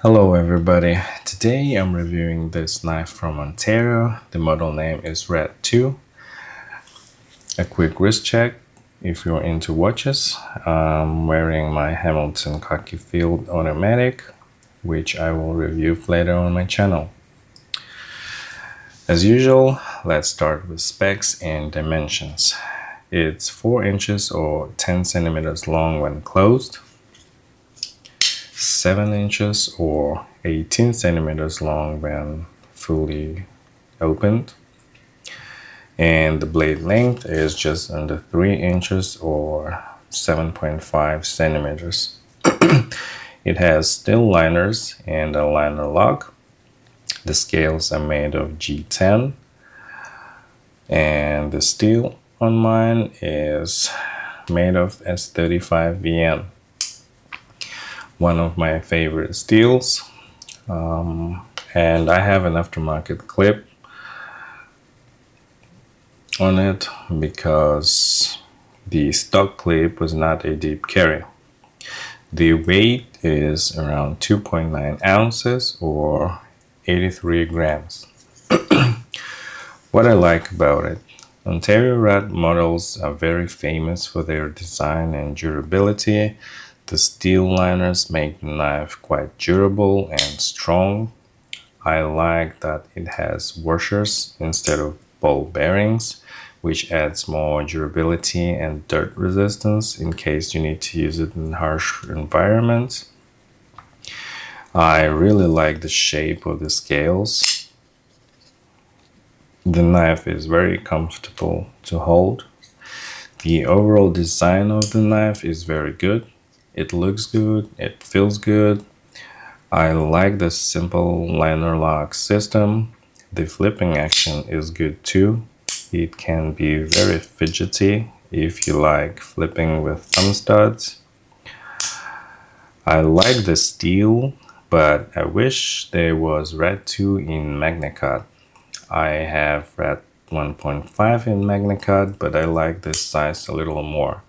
Hello everybody, today I'm reviewing this knife from Ontario. The model name is Red 2. A quick wrist check if you're into watches. I'm wearing my Hamilton Cocky Field Automatic, which I will review later on my channel. As usual, let's start with specs and dimensions. It's 4 inches or 10 centimeters long when closed, 7 inches or 18 centimeters long when fully opened, and the blade length is just under 3 inches or 7.5 centimeters. It has steel liners and a liner lock. The scales are made of G10, and the steel on mine is made of S35VN, one of my favorite steels. And I have an aftermarket clip on it because the stock clip was not a deep carry. The weight is around 2.9 ounces or 83 grams. What I like about it: Ontario Red models are very famous for their design and durability. The steel liners make the knife quite durable and strong. I like that it has washers instead of ball bearings, which adds more durability and dirt resistance in case you need to use it in harsh environments. I really like the shape of the scales. The knife is very comfortable to hold. The overall design of the knife is very good. It looks good, it feels good. I like the simple liner lock system. The flipping action is good too. It can be very fidgety if you like flipping with thumb studs. I like the steel, but I wish there was Red 2 in Magna Cut. I have Red 1.5 in Magna Cut, but I like this size a little more,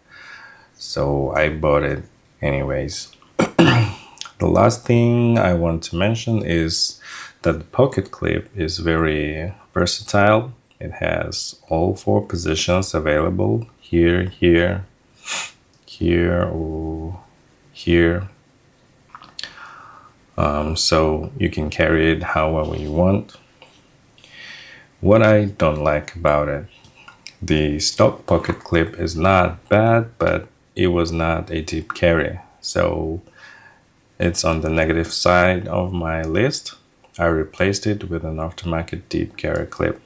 so I bought it anyways. The last thing I want to mention is that the pocket clip is very versatile. It has all 4 positions available: here, here, here, or here. So you can carry it however you want. What I don't like about it: the stock pocket clip is not bad, but it was not a deep carry, so it's on the negative side of my list. I replaced it with an aftermarket deep carry clip.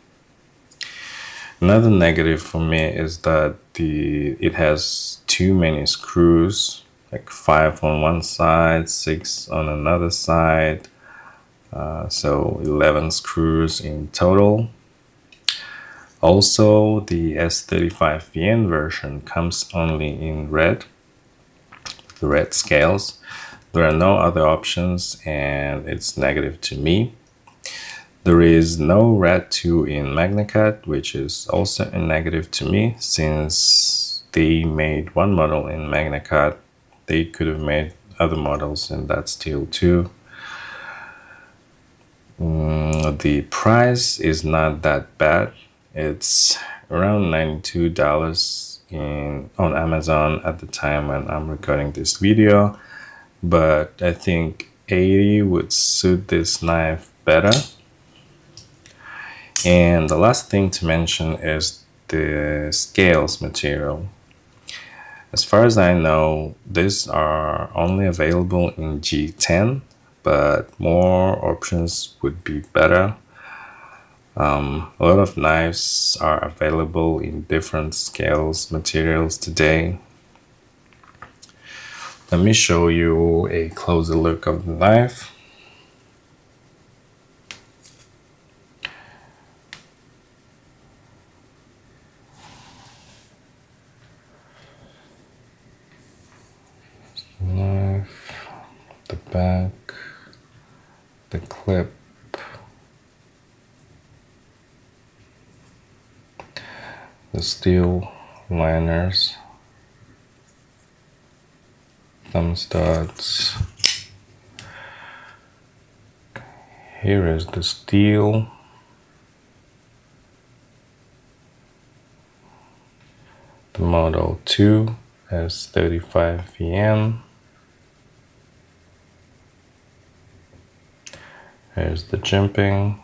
Another negative for me is that it has too many screws, like 5 on one side, 6 on another side, so 11 screws in total. Also, the S35VN version comes only in red, the red scales. There are no other options, and it's negative to me. There is no Red 2 in Magna Cut, which is also a negative to me, since they made one model in Magna Cut. They could have made other models in that steel too. The price is not that bad. It's around $92 on Amazon at the time when I'm recording this video, but I think 80 would suit this knife better. And the last thing to mention is the scales material. As far as I know, these are only available in G10, but more options would be better. A lot of knives are available in different scales materials today. Let me show you a closer look of the knife. Knife, the back, the clip, the steel liners, thumb studs, Here is the steel. The Model 2 S35VN. Here's the jimping.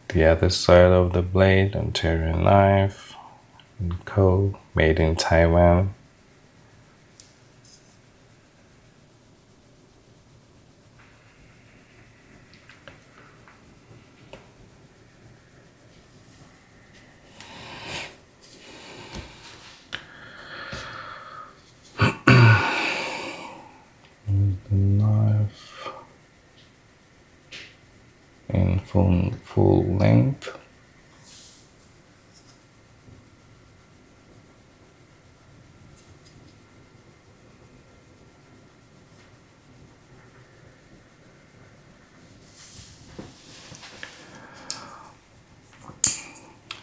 The other side of the blade, Ontario knife, and Co. Made in Taiwan. The knife in full length.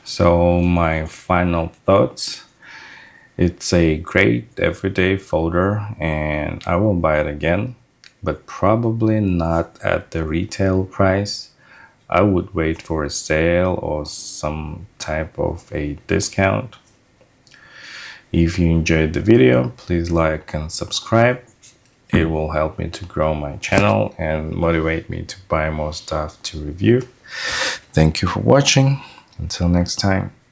So my final thoughts, it's a great everyday folder and I will buy it again, but probably not at the retail price. I would wait for a sale or some type of a discount. If you enjoyed the video, please like and subscribe. It will help me to grow my channel and motivate me to buy more stuff to review. Thank you for watching. Until next time.